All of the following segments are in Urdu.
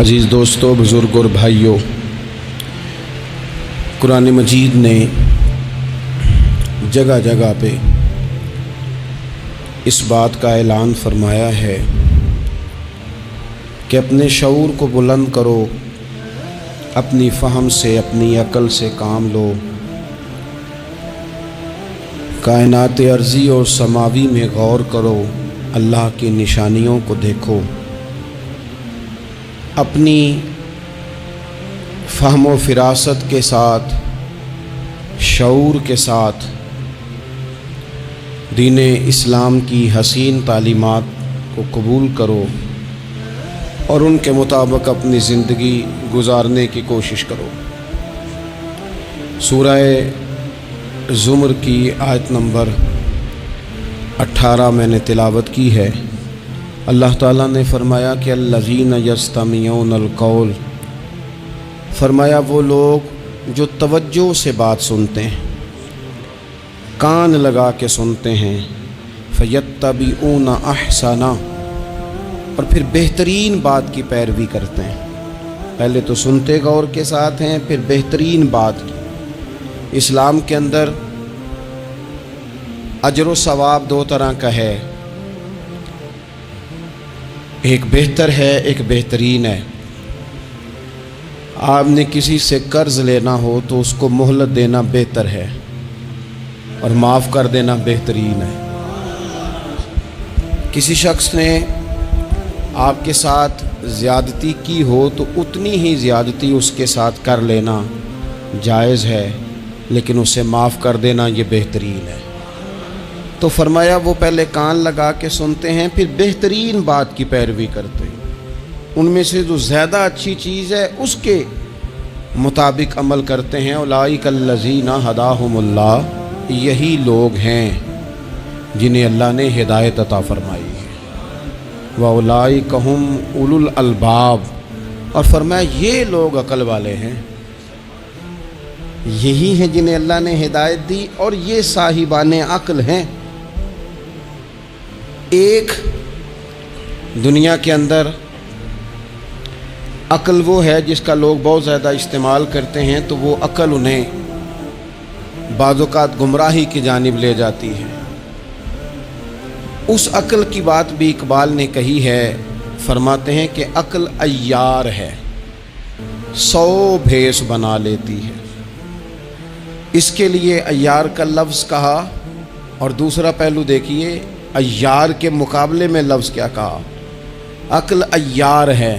عزیز دوستو، بزرگ اور بھائیوں، قرآن مجید نے جگہ جگہ پہ اس بات کا اعلان فرمایا ہے کہ اپنے شعور کو بلند کرو، اپنی فہم سے، اپنی عقل سے کام لو، کائنات ارضی اور سماوی میں غور کرو، اللہ کی نشانیوں کو دیکھو، اپنی فہم و فراست کے ساتھ، شعور کے ساتھ دین اسلام کی حسین تعلیمات کو قبول کرو اور ان کے مطابق اپنی زندگی گزارنے کی کوشش کرو۔ سورہ زمر کی آیت نمبر 18 میں نے تلاوت کی ہے۔ اللہ تعالیٰ نے فرمایا کہ الذین یستمعون القول، فرمایا وہ لوگ جو توجہ سے بات سنتے ہیں، کان لگا کے سنتے ہیں، فیتبعون احسنہ، اور پھر بہترین بات کی پیروی کرتے ہیں۔ پہلے تو سنتے غور کے ساتھ ہیں، پھر بہترین بات کی۔ اسلام کے اندر اجر و ثواب دو طرح کا ہے، ایک بہتر ہے، ایک بہترین ہے۔ آپ نے کسی سے قرض لینا ہو تو اس کو مہلت دینا بہتر ہے اور معاف کر دینا بہترین ہے۔ کسی شخص نے آپ کے ساتھ زیادتی کی ہو تو اتنی ہی زیادتی اس کے ساتھ کر لینا جائز ہے، لیکن اسے معاف کر دینا یہ بہترین ہے۔ تو فرمایا وہ پہلے کان لگا کے سنتے ہیں، پھر بہترین بات کی پیروی کرتے ہیں، ان میں سے جو زیادہ اچھی چیز ہے اس کے مطابق عمل کرتے ہیں۔ اولئک الذین ھداھم اللہ، یہی لوگ ہیں جنہیں اللہ نے ہدایت عطا فرمائی ہے۔ وَأُولَئِکَ هُمْ أُولُو الْأَلْبَابِ، اور فرمایا یہ لوگ عقل والے ہیں، یہی ہیں جنہیں اللہ نے ہدایت دی اور یہ صاحبان عقل ہیں۔ ایک دنیا کے اندر عقل وہ ہے جس کا لوگ بہت زیادہ استعمال کرتے ہیں، تو وہ عقل انہیں بعض اوقات گمراہی کی جانب لے جاتی ہے۔ اس عقل کی بات بھی اقبال نے کہی ہے، فرماتے ہیں کہ عقل عیار ہے، 100 بھیس بنا لیتی ہے۔ اس کے لیے عیار کا لفظ کہا، اور دوسرا پہلو دیکھیے عیار کے مقابلے میں لفظ کیا کہا۔ عقل عیار ہے،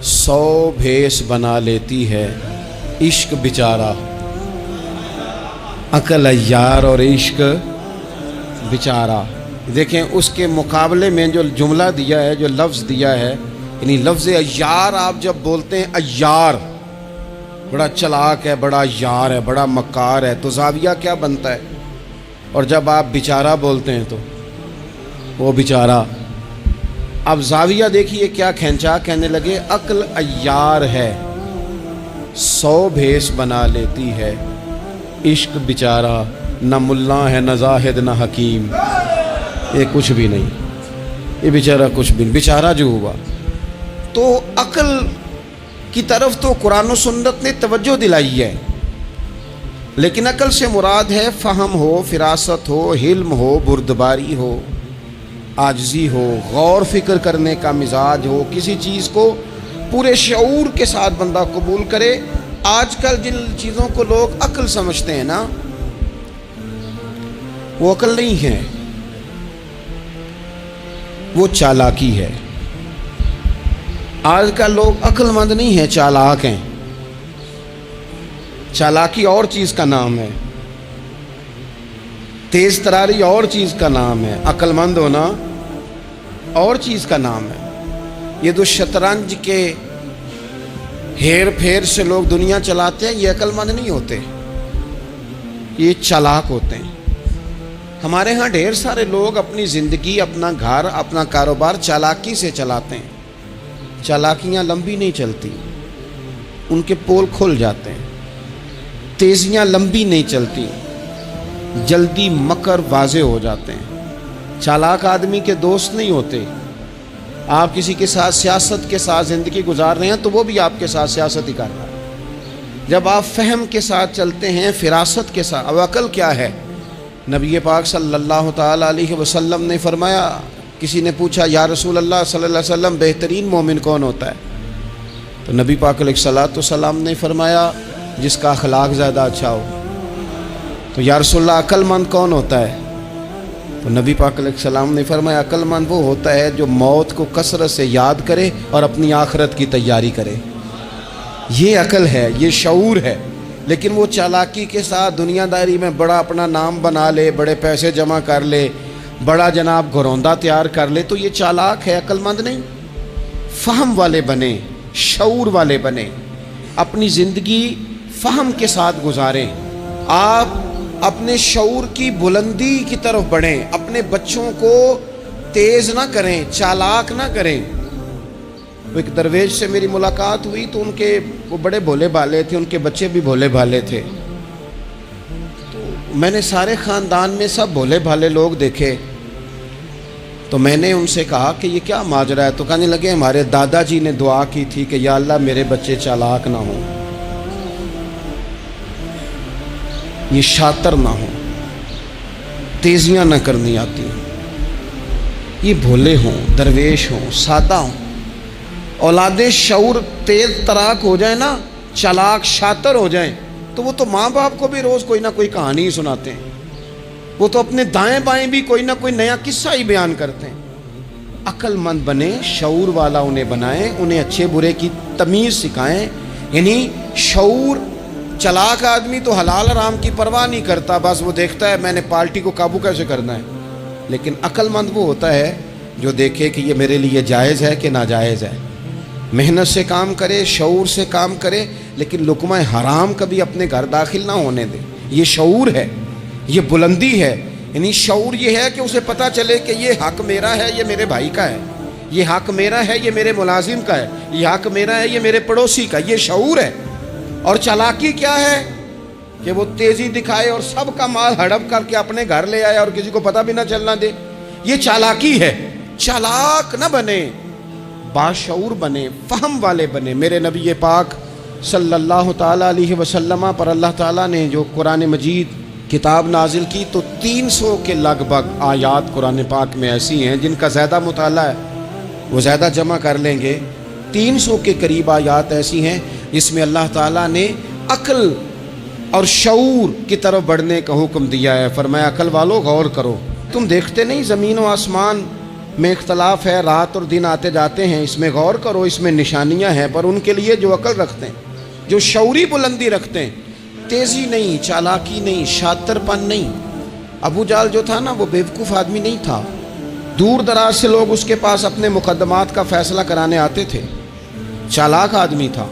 100 بھیس بنا لیتی ہے، عشق بیچارہ۔ عقل عیار اور عشق بیچارہ، دیکھیں اس کے مقابلے میں جو جملہ دیا ہے، جو لفظ دیا ہے، یعنی لفظ عیار آپ جب بولتے ہیں عیار بڑا چلاک ہے، بڑا یار ہے، بڑا مکار ہے، تو زاویہ کیا بنتا ہے؟ اور جب آپ بیچارہ بولتے ہیں تو وہ بیچارہ، اب زاویہ دیکھیے کیا کھینچا، کہنے لگے عقل عیار ہے، 100 بھیس بنا لیتی ہے، عشق بیچارہ، نہ ملا ہے، نہ زاہد، نہ حکیم، یہ کچھ بھی نہیں، یہ بیچارہ کچھ بھی نہیں، بیچارہ جو ہوا۔ تو عقل کی طرف تو قرآن و سنت نے توجہ دلائی ہے، لیکن عقل سے مراد ہے فہم ہو، فراست ہو، حلم ہو، بردباری ہو، عاجزی ہو، غور فکر کرنے کا مزاج ہو، کسی چیز کو پورے شعور کے ساتھ بندہ قبول کرے۔ آج کل جن چیزوں کو لوگ عقل سمجھتے ہیں نا، وہ عقل نہیں ہے، وہ چالاکی ہے۔ آج کل لوگ عقل مند نہیں ہیں، چالاک ہیں۔ چالاکی اور چیز کا نام ہے، تیز تراری اور چیز کا نام ہے، عقل مند ہونا اور چیز کا نام ہے۔ یہ جو شطرنج کے ہیر پھیر سے لوگ دنیا چلاتے ہیں، یہ عقل مند نہیں ہوتے، یہ چالاک ہوتے ہیں۔ ہمارے ہاں ڈھیر سارے لوگ اپنی زندگی، اپنا گھر، اپنا کاروبار چالاکی سے چلاتے ہیں۔ چالاکیاں لمبی نہیں چلتی، ان کے پول کھل جاتے ہیں۔ تیزیاں لمبی نہیں چلتی، جلدی مکر واضح ہو جاتے ہیں۔ چالاک آدمی کے دوست نہیں ہوتے، آپ کسی کے ساتھ سیاست کے ساتھ زندگی گزار رہے ہیں تو وہ بھی آپ کے ساتھ سیاست ہی کر رہا ہے۔ جب آپ فہم کے ساتھ چلتے ہیں، فراست کے ساتھ، اب عقل کیا ہے؟ نبی پاک صلی اللہ تعالیٰ علیہ وسلم نے فرمایا، کسی نے پوچھا یا رسول اللہ صلی اللہ علیہ وسلم بہترین مومن کون ہوتا ہے؟ تو نبی پاک علیہ الصلوۃ والسلام نے فرمایا جس کا اخلاق زیادہ اچھا ہو۔ تو یا رسول اللہ عقل مند کون ہوتا ہے؟ تو نبی پاک علیہ السلام نے فرمایا عقل مند وہ ہوتا ہے جو موت کو کثرت سے یاد کرے اور اپنی آخرت کی تیاری کرے۔ یہ عقل ہے، یہ شعور ہے۔ لیکن وہ چالاکی کے ساتھ دنیا داری میں بڑا اپنا نام بنا لے، بڑے پیسے جمع کر لے، بڑا جناب گھروندہ تیار کر لے، تو یہ چالاک ہے، عقل مند نہیں۔ فہم والے بنے، شعور والے بنے، اپنی زندگی فہم کے ساتھ گزاریں۔ آپ اپنے شعور کی بلندی کی طرف بڑھیں، اپنے بچوں کو تیز نہ کریں، چالاک نہ کریں۔ ایک درویش سے میری ملاقات ہوئی تو وہ بڑے بھولے بھالے تھے، ان کے بچے بھی بھولے بھالے تھے۔ تو میں نے سارے خاندان میں سب بھولے بھالے لوگ دیکھے، تو میں نے ان سے کہا کہ یہ کیا ماجرا ہے؟ تو کہنے لگے ہمارے دادا جی نے دعا کی تھی کہ یا اللہ میرے بچے چالاک نہ ہوں، یہ شاطر نہ ہوں، تیزیاں نہ کرنی آتی، یہ بھولے ہوں، درویش ہوں، سادہ ہوں۔ اولاد شعور تیز تراک ہو جائیں نا، چالاک شاطر ہو جائیں، تو وہ تو ماں باپ کو بھی روز کوئی نہ کوئی کہانی سناتے ہیں، وہ تو اپنے دائیں بائیں بھی کوئی نہ کوئی نیا قصہ ہی بیان کرتے ہیں۔ عقل مند بنے، شعور والا انہیں بنائیں، انہیں اچھے برے کی تمیز سکھائیں۔ یعنی شعور، چالاک آدمی تو حلال حرام کی پرواہ نہیں کرتا، بس وہ دیکھتا ہے میں نے پارٹی کو قابو کیسے کرنا ہے۔ لیکن عقل مند وہ ہوتا ہے جو دیکھے کہ یہ میرے لیے جائز ہے کہ ناجائز ہے، محنت سے کام کرے، شعور سے کام کرے، لیکن لقمہ حرام کبھی اپنے گھر داخل نہ ہونے دے۔ یہ شعور ہے، یہ بلندی ہے۔ یعنی شعور یہ ہے کہ اسے پتہ چلے کہ یہ حق میرا ہے، یہ میرے بھائی کا ہے، یہ حق میرا ہے، یہ میرے ملازم کا ہے، یہ حق میرا ہے، یہ میرے پڑوسی کا۔ یہ شعور ہے۔ اور چالاکی کیا ہے؟ کہ وہ تیزی دکھائے اور سب کا مال ہڑپ کر کے اپنے گھر لے آئے اور کسی کو پتہ بھی نہ چلنا دے۔ یہ چالاکی ہے۔ چالاک نہ بنے، باشعور بنے، فہم والے بنے۔ میرے نبی پاک صلی اللہ تعالیٰ علیہ وسلم پر اللہ تعالیٰ نے جو قرآن مجید کتاب نازل کی تو 300 کے لگ بھگ آیات قرآن پاک میں ایسی ہیں جن کا زیادہ مطالعہ ہے وہ زیادہ جمع کر لیں گے۔ 300 کے قریب آیات ایسی ہیں جس میں اللہ تعالیٰ نے عقل اور شعور کی طرف بڑھنے کا حکم دیا ہے۔ فرمایا عقل والو غور کرو، تم دیکھتے نہیں زمین و آسمان میں اختلاف ہے، رات اور دن آتے جاتے ہیں، اس میں غور کرو، اس میں نشانیاں ہیں، پر ان کے لیے جو عقل رکھتے ہیں، جو شعوری بلندی رکھتے ہیں، تیزی نہیں، چالاکی نہیں، شاطر پن نہیں۔ ابو جال جو تھا نا وہ بیوقوف آدمی نہیں تھا، دور دراز سے لوگ اس کے پاس اپنے مقدمات کا فیصلہ کرانے آتے تھے۔ چالاک آدمی تھا،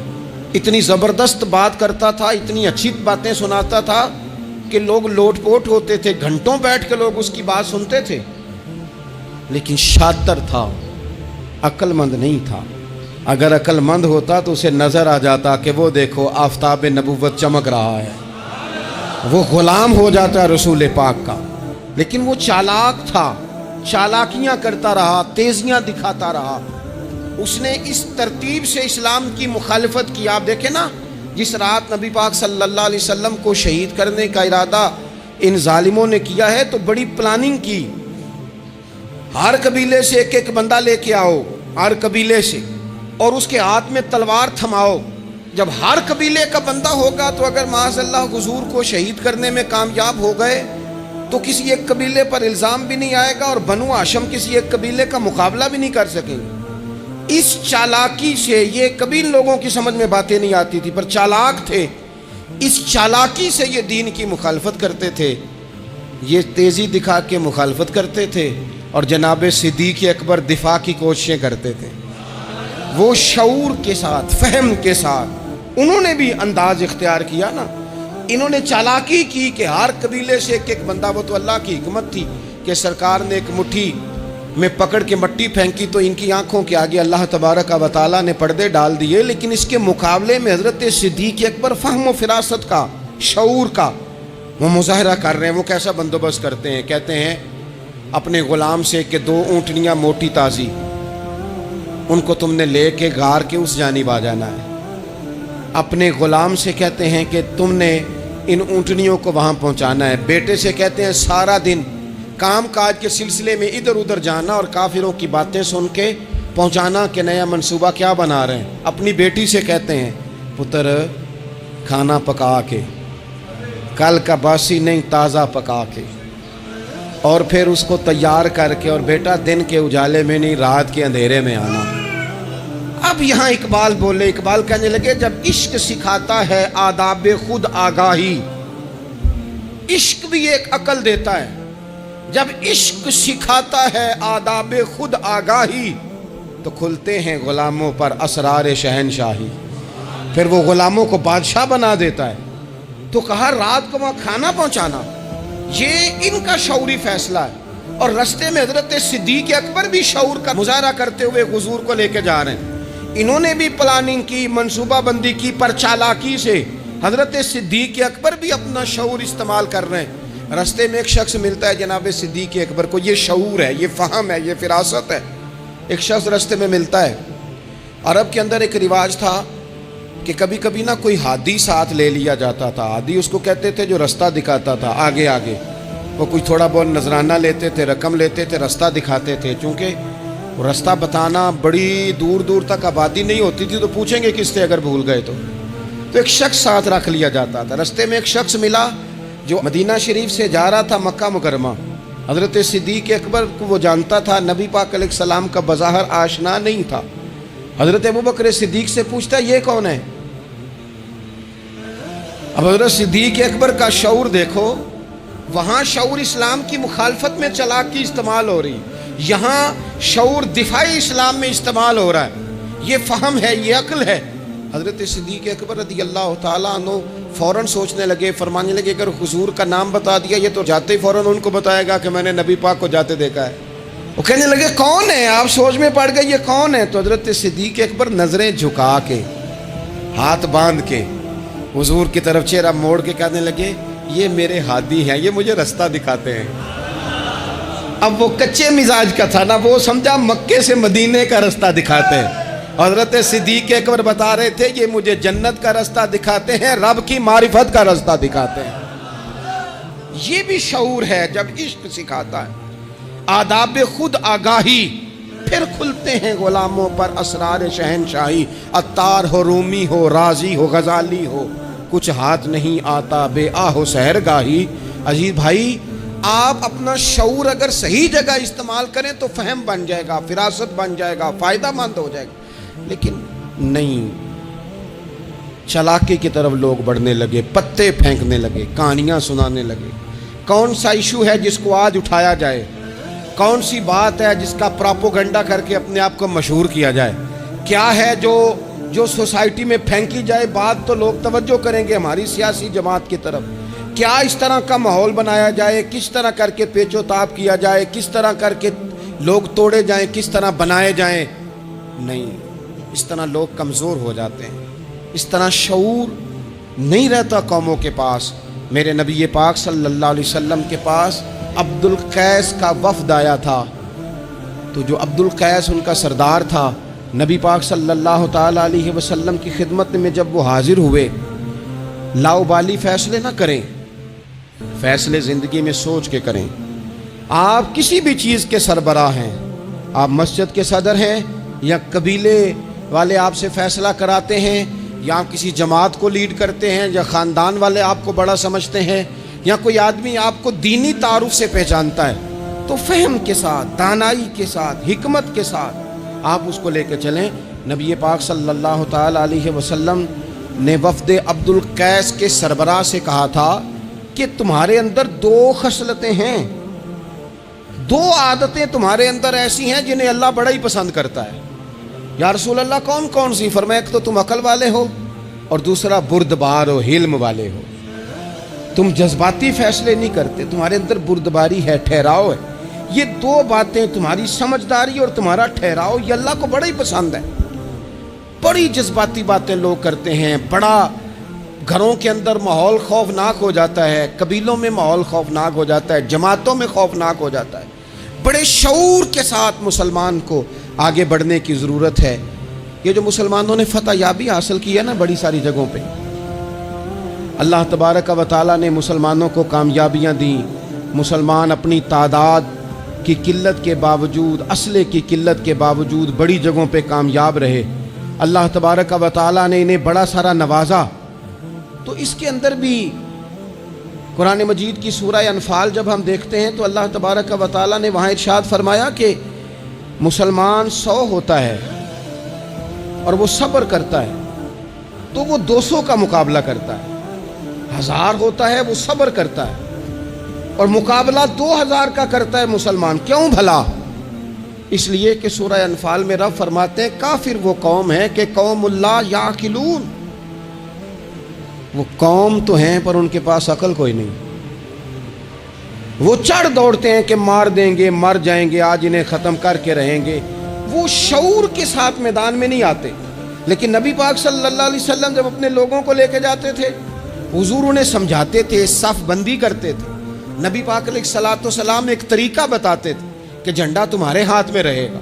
اتنی زبردست بات کرتا تھا، اتنی اچھی باتیں سناتا تھا کہ لوگ لوٹ پوٹ ہوتے تھے، گھنٹوں بیٹھ کے لوگ اس کی بات سنتے تھے، لیکن شاطر تھا، عقل مند نہیں تھا۔ اگر عقل مند ہوتا تو اسے نظر آ جاتا کہ وہ دیکھو آفتاب نبوت چمک رہا ہے، وہ غلام ہو جاتا رسول پاک کا۔ لیکن وہ چالاک تھا، چالاکیاں کرتا رہا، تیزیاں دکھاتا رہا۔ اس نے اس ترتیب سے اسلام کی مخالفت کی۔ آپ دیکھیں نا، جس رات نبی پاک صلی اللہ علیہ وسلم کو شہید کرنے کا ارادہ ان ظالموں نے کیا ہے تو بڑی پلاننگ کی۔ ہر قبیلے سے ایک ایک بندہ لے کے آؤ، ہر قبیلے سے، اور اس کے ہاتھ میں تلوار تھماؤ۔ جب ہر قبیلے کا بندہ ہوگا تو اگر معاذ اللہ حضور کو شہید کرنے میں کامیاب ہو گئے تو کسی ایک قبیلے پر الزام بھی نہیں آئے گا اور بنو ہاشم کسی ایک قبیلے کا مقابلہ بھی نہیں کر سکیں گے۔ اس چالاکی سے، یہ کبھی لوگوں کی سمجھ میں باتیں نہیں آتی تھی پر چالاک تھے، اس چالاکی سے یہ دین کی مخالفت کرتے تھے، یہ تیزی دکھا کے مخالفت کرتے تھے، اور جناب صدیق اکبر دفاع کی کوششیں کرتے تھے۔ وہ شعور کے ساتھ، فہم کے ساتھ انہوں نے بھی انداز اختیار کیا نا۔ انہوں نے چالاکی کی کہ ہر قبیلے سے ایک ایک بندہ، وہ تو اللہ کی حکمت تھی کہ سرکار نے ایک مٹھی میں پکڑ کے مٹی پھینکی تو ان کی آنکھوں کے آگے اللہ تبارک و تعالیٰ نے پردے ڈال دیے، لیکن اس کے مقابلے میں حضرت صدیق اکبر فہم و فراست کا، شعور کا وہ مظاہرہ کر رہے ہیں۔ وہ کیسا بندوبست کرتے ہیں؟ کہتے ہیں اپنے غلام سے کہ 2 اونٹنیاں موٹی تازی ان کو تم نے لے کے غار کے اس جانب آ جانا ہے. اپنے غلام سے کہتے ہیں کہ تم نے ان اونٹنیوں کو وہاں پہنچانا ہے. بیٹے سے کہتے ہیں سارا دن کام کاج کے سلسلے میں ادھر ادھر جانا اور کافروں کی باتیں سن کے پہنچانا کہ نیا منصوبہ کیا بنا رہے ہیں. اپنی بیٹی سے کہتے ہیں پتر کھانا پکا کے، کل کا باسی نہیں تازہ پکا کے، اور پھر اس کو تیار کر کے، اور بیٹا دن کے اجالے میں نہیں رات کے اندھیرے میں آنا. اب یہاں اقبال بولے، اقبال کہنے لگے جب عشق سکھاتا ہے آداب خود آگاہی، عشق بھی ایک عقل دیتا ہے. جب عشق سکھاتا ہے آداب خود آگاہی تو کھلتے ہیں غلاموں پر اسرار شہنشاہی. پھر وہ غلاموں کو بادشاہ بنا دیتا ہے. تو کہا رات کو وہاں کھانا پہنچانا یہ ان کا شعوری فیصلہ ہے. اور رستے میں حضرت صدیق اکبر بھی شعور کا مظاہرہ کرتے ہوئے حضور کو لے کے جا رہے ہیں. انہوں نے بھی پلاننگ کی، منصوبہ بندی کی، پر چالاکی سے حضرت صدیق اکبر بھی اپنا شعور استعمال کر رہے ہیں. رستے میں ایک شخص ملتا ہے جناب صدیق اکبر کو، یہ شعور ہے، یہ فہم ہے، یہ فراست ہے. ایک شخص رستے میں ملتا ہے. عرب کے اندر ایک رواج تھا کہ کبھی کبھی نا کوئی ہادی ساتھ لے لیا جاتا تھا. ہادی اس کو کہتے تھے جو رستہ دکھاتا تھا آگے آگے. وہ کوئی تھوڑا بہت نذرانہ لیتے تھے، رقم لیتے تھے، رستہ دکھاتے تھے. چونکہ رستہ بتانا بڑی دور دور تک آبادی نہیں ہوتی تھی تو پوچھیں گے کس سے اگر بھول گئے تو ایک شخص ساتھ رکھ لیا جاتا تھا. رستے میں ایک شخص ملا جو مدینہ شریف سے جا رہا تھا مکہ مکرمہ. حضرت صدیق اکبر کو وہ جانتا تھا، نبی پاک علیہ السلام کا بظاہر آشنا نہیں تھا. حضرت ابوبکر صدیق سے پوچھتا یہ کون ہے؟ اب حضرت صدیق اکبر کا شعور دیکھو، وہاں شعور اسلام کی مخالفت میں چالاکی استعمال ہو رہی، یہاں شعور دفاعی اسلام میں استعمال ہو رہا ہے. یہ فہم ہے، یہ عقل ہے. حضرت صدیق اکبر رضی اللہ تعالیٰ عنہ فوراً سوچنے لگے، فرمانے لگے اگر حضور کا نام بتا دیا یہ تو جاتے ہی فوراً ان کو بتائے گا کہ میں نے نبی پاک کو جاتے دیکھا ہے. وہ کہنے لگے کون ہے؟ آپ سوچ میں پڑ گئے یہ کون ہے؟ تو حضرت صدیق اکبر نظریں جھکا کے، ہاتھ باندھ کے حضور کی طرف چہرہ موڑ کے کہنے لگے یہ میرے ہادی ہیں، یہ مجھے رستہ دکھاتے ہیں. اب وہ کچے مزاج کا تھا نا، وہ سمجھا مکے سے مدینے کا رستہ دکھاتے ہیں. حضرت صدیق اکبر بتا رہے تھے یہ مجھے جنت کا رستہ دکھاتے ہیں، رب کی معرفت کا رستہ دکھاتے ہیں. یہ بھی شعور ہے جب عشق سکھاتا ہے آداب خود آگاہی. پھر کھلتے ہیں غلاموں پر اسرار شہنشاہی. عطار ہو، رومی ہو، رازی ہو، غزالی ہو، کچھ ہاتھ نہیں آتا بے آہ سحرگاہی. عزیز بھائی آپ اپنا شعور اگر صحیح جگہ استعمال کریں تو فہم بن جائے گا، فراست بن جائے گا، فائدہ مند ہو جائے گا. لیکن نہیں، چالاکی کی طرف لوگ بڑھنے لگے، پتے پھینکنے لگے، کہانیاں سنانے لگے. کون سا ایشو ہے جس کو آج اٹھایا جائے؟ کون سی بات ہے جس کا پراپوگنڈا کر کے اپنے آپ کو مشہور کیا جائے؟ کیا ہے جو سوسائٹی میں پھینکی جائے بات تو لوگ توجہ کریں گے ہماری سیاسی جماعت کی طرف؟ کیا اس طرح کا ماحول بنایا جائے؟ کس طرح کر کے پیچ و تاب کیا جائے؟ کس طرح کر کے لوگ توڑے جائیں؟ کس طرح بنائے جائیں؟ نہیں، اس طرح لوگ کمزور ہو جاتے ہیں. اس طرح شعور نہیں رہتا قوموں کے پاس. میرے نبی پاک صلی اللہ علیہ وسلم کے پاس عبد القیس کا وفد آیا تھا. تو جو عبد القیس ان کا سردار تھا، نبی پاک صلی اللہ تعالیٰ علیہ وسلم کی خدمت میں جب وہ حاضر ہوئے، لاؤبالی فیصلے نہ کریں، فیصلے زندگی میں سوچ کے کریں. آپ کسی بھی چیز کے سربراہ ہیں، آپ مسجد کے صدر ہیں یا قبیلے والے آپ سے فیصلہ کراتے ہیں، یا آپ کسی جماعت کو لیڈ کرتے ہیں، یا خاندان والے آپ کو بڑا سمجھتے ہیں، یا کوئی آدمی آپ کو دینی تعارف سے پہچانتا ہے، تو فہم کے ساتھ، دانائی کے ساتھ، حکمت کے ساتھ آپ اس کو لے کے چلیں. نبی پاک صلی اللہ تعالیٰ علیہ وسلم نے وفد عبد القیس کے سربراہ سے کہا تھا کہ تمہارے اندر 2 خصلتیں ہیں، 2 عادتیں تمہارے اندر ایسی ہیں جنہیں اللہ بڑا ہی پسند کرتا ہے. یا رسول اللہ کون کون سی؟ فرمایا ایک تو تم عقل والے ہو، اور دوسرا بردبار ہو، حلم والے ہو. تم جذباتی فیصلے نہیں کرتے، تمہارے اندر بردباری ہے، ٹھہراؤ ہے. یہ 2 باتیں، تمہاری سمجھداری اور تمہارا ٹھہراؤ، یہ اللہ کو بڑا ہی پسند ہے. بڑی جذباتی باتیں لوگ کرتے ہیں، بڑا گھروں کے اندر ماحول خوفناک ہو جاتا ہے، قبیلوں میں ماحول خوفناک ہو جاتا ہے، جماعتوں میں خوفناک ہو جاتا ہے. بڑے شعور کے ساتھ مسلمان کو آگے بڑھنے کی ضرورت ہے۔ یہ جو مسلمانوں نے فتح یابی حاصل کی ہے نا بڑی ساری جگہوں پہ، اللہ تبارک و تعالیٰ نے مسلمانوں کو کامیابیاں دیں۔ مسلمان اپنی تعداد کی قلت کے باوجود، اسلحے کی قلت کے باوجود بڑی جگہوں پہ کامیاب رہے۔ اللہ تبارک و تعالیٰ نے انہیں بڑا سارا نوازا۔ تو اس کے اندر بھی قرآن مجید کی سورہ انفال جب ہم دیکھتے ہیں تو اللہ تبارک و تعالیٰ نے وہاں ارشاد فرمایا کہ مسلمان 100 ہوتا ہے اور وہ صبر کرتا ہے تو وہ 200 کا مقابلہ کرتا ہے، 1000 ہوتا ہے وہ صبر کرتا ہے اور مقابلہ 2000 کا کرتا ہے مسلمان۔ کیوں بھلا؟ اس لیے کہ سورہ انفال میں رب فرماتے ہیں کافر وہ قوم ہے کہ قوم اللہ یعقلون، وہ قوم تو ہیں پر ان کے پاس عقل کوئی نہیں، وہ چڑھ دوڑتے ہیں کہ مار دیں گے، مر جائیں گے، آج انہیں ختم کر کے رہیں گے، وہ شعور کے ساتھ میدان میں نہیں آتے۔ لیکن نبی پاک صلی اللہ علیہ وسلم جب اپنے لوگوں کو لے کے جاتے تھے، حضور انہیں سمجھاتے تھے، صف بندی کرتے تھے۔ نبی پاک علیہ الصلوۃ والسلام ایک طریقہ بتاتے تھے کہ جھنڈا تمہارے ہاتھ میں رہے گا،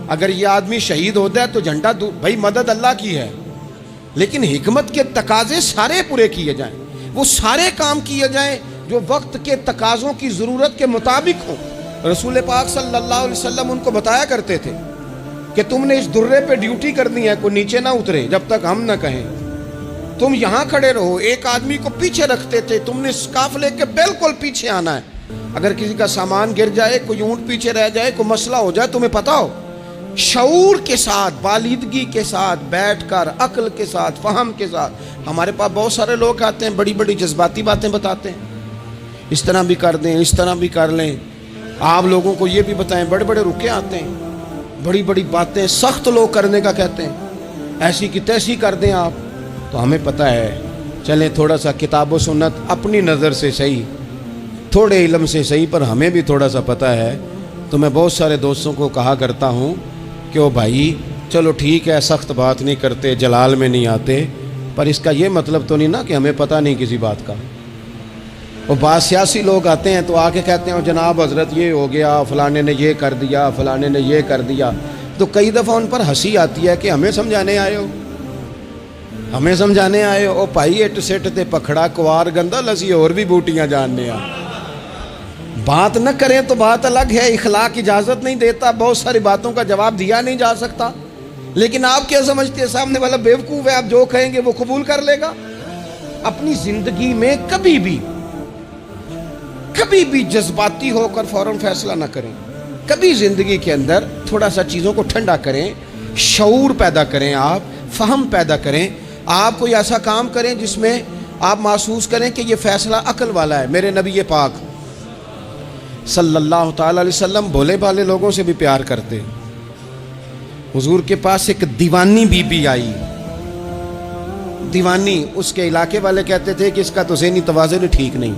اگر یہ آدمی شہید ہوتا ہے تو جھنڈا بھائی مدد اللہ کی ہے، لیکن حکمت کے تقاضے سارے پورے کیے جائیں، وہ سارے کام کیے جائیں جو وقت کے تقاضوں کی ضرورت کے مطابق ہوں۔ رسول پاک صلی اللہ علیہ وسلم ان کو بتایا کرتے تھے کہ تم نے اس درے پہ ڈیوٹی کرنی ہے، کوئی نیچے نہ اترے جب تک ہم نہ کہیں، تم یہاں کھڑے رہو۔ ایک آدمی کو پیچھے رکھتے تھے، تم نے اسکارف لے کے بالکل پیچھے آنا ہے، اگر کسی کا سامان گر جائے، کوئی اونٹ پیچھے رہ جائے، کوئی مسئلہ ہو جائے، تمہیں پتا ہو، شعور کے ساتھ، بالیدگی کے ساتھ بیٹھ کر، عقل کے ساتھ، فہم کے ساتھ۔ ہمارے پاس بہت سارے لوگ آتے ہیں، بڑی بڑی جذباتی باتیں بتاتے ہیں، اس طرح بھی کر دیں، اس طرح بھی کر لیں، آپ لوگوں کو یہ بھی بتائیں، بڑے بڑے رکے آتے ہیں، بڑی بڑی باتیں سخت لوگ کرنے کا کہتے ہیں، ایسی کی تیسی کر دیں آپ۔ تو ہمیں پتہ ہے، چلیں تھوڑا سا کتاب و سنت اپنی نظر سے صحیح، تھوڑے علم سے صحیح، پر ہمیں بھی تھوڑا سا پتہ ہے۔ تو میں بہت سارے دوستوں کو کہا کرتا ہوں کہ او بھائی چلو ٹھیک ہے، سخت بات نہیں کرتے، جلال میں نہیں آتے، پر اس کا یہ مطلب تو نہیں نا کہ ہمیں پتہ نہیں کسی بات کا۔ وہ بعض سیاسی لوگ آتے ہیں تو آ کے کہتے ہیں جناب حضرت یہ ہو گیا، فلانے نے یہ کر دیا، فلانے نے یہ کر دیا، تو کئی دفعہ ان پر ہنسی آتی ہے کہ ہمیں سمجھانے آئے ہو، ہمیں سمجھانے آئے ہو۔ او پائی اٹ سٹ تے پکھڑا کوار گندا لسی اور بھی بوٹیاں جاننے آ۔ بات نہ کریں تو بات الگ ہے، اخلاق اجازت نہیں دیتا، بہت ساری باتوں کا جواب دیا نہیں جا سکتا، لیکن آپ کیا سمجھتے ہیں سامنے والا بیوقوف ہے، آپ جو کہیں گے وہ قبول کر لے گا؟ اپنی زندگی میں کبھی بھی جذباتی ہو کر فوراً فیصلہ نہ کریں، کبھی زندگی کے اندر تھوڑا سا چیزوں کو ٹھنڈا کریں، شعور پیدا کریں، آپ فہم پیدا کریں، آپ کوئی ایسا کام کریں جس میں آپ محسوس کریں کہ یہ فیصلہ عقل والا ہے۔ میرے نبی پاک صلی اللہ تعالی علیہ وسلم بھولے بھالے لوگوں سے بھی پیار کرتے۔ حضور کے پاس ایک دیوانی بی بی آئی، دیوانی، اس کے علاقے والے کہتے تھے کہ اس کا تو ذہنی توازن ٹھیک نہیں،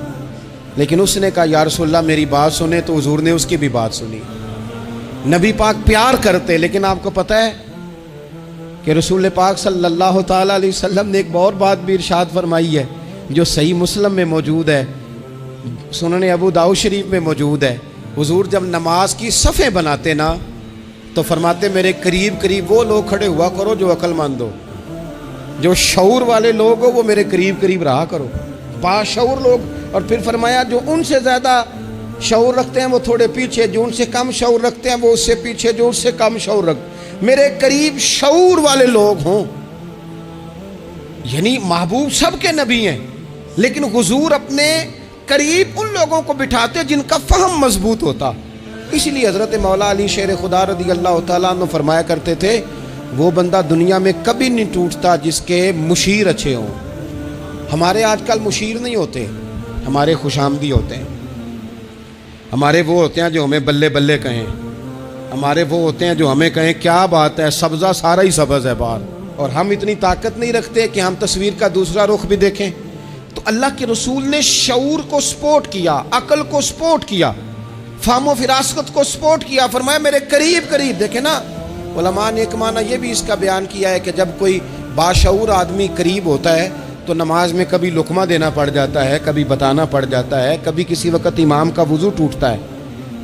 لیکن اس نے کہا یا رسول اللہ میری بات سنیں، تو حضور نے اس کی بھی بات سنی۔ نبی پاک پیار کرتے، لیکن آپ کو پتہ ہے کہ رسول پاک صلی اللہ تعالی علیہ وسلم نے ایک اور بات بھی ارشاد فرمائی ہے جو صحیح مسلم میں موجود ہے، سنن ابو داؤد شریف میں موجود ہے۔ حضور جب نماز کی صفیں بناتے نا تو فرماتے میرے قریب قریب وہ لوگ کھڑے ہوا کرو جو عقل مند ہو، جو شعور والے لوگ ہو وہ میرے قریب قریب رہا کرو، باشعور لوگ۔ اور پھر فرمایا جو ان سے زیادہ شعور رکھتے ہیں وہ تھوڑے پیچھے، جو ان سے کم شعور رکھتے ہیں وہ اس سے پیچھے، جو اس سے کم شعور رکھتے میرے قریب شعور والے لوگ ہوں۔ یعنی محبوب سب کے نبی ہیں، لیکن حضور اپنے قریب ان لوگوں کو بٹھاتے جن کا فہم مضبوط ہوتا۔ اس لیے حضرت مولا علی شیر خدا رضی اللہ تعالیٰ عنہ فرمایا کرتے تھے وہ بندہ دنیا میں کبھی نہیں ٹوٹتا جس کے مشیر اچھے ہوں۔ ہمارے آج کل مشیر نہیں ہوتے، ہمارے خوش آمدی ہوتے ہیں، ہمارے وہ ہوتے ہیں جو ہمیں بلے بلے کہیں، ہمارے وہ ہوتے ہیں جو ہمیں کہیں کیا بات ہے، سبزہ سارا ہی سبز ہے باہر، اور ہم اتنی طاقت نہیں رکھتے کہ ہم تصویر کا دوسرا رخ بھی دیکھیں۔ تو اللہ کے رسول نے شعور کو سپورٹ کیا، عقل کو سپورٹ کیا، فہم و فراست کو سپورٹ کیا، فرمایا میرے قریب قریب۔ دیکھیں نا علماء نے ایک معنی یہ بھی اس کا بیان کیا ہے کہ جب کوئی باشعور آدمی قریب ہوتا ہے تو نماز میں کبھی لقمہ دینا پڑ جاتا ہے، کبھی بتانا پڑ جاتا ہے، کبھی کسی وقت امام کا وضو ٹوٹتا ہے،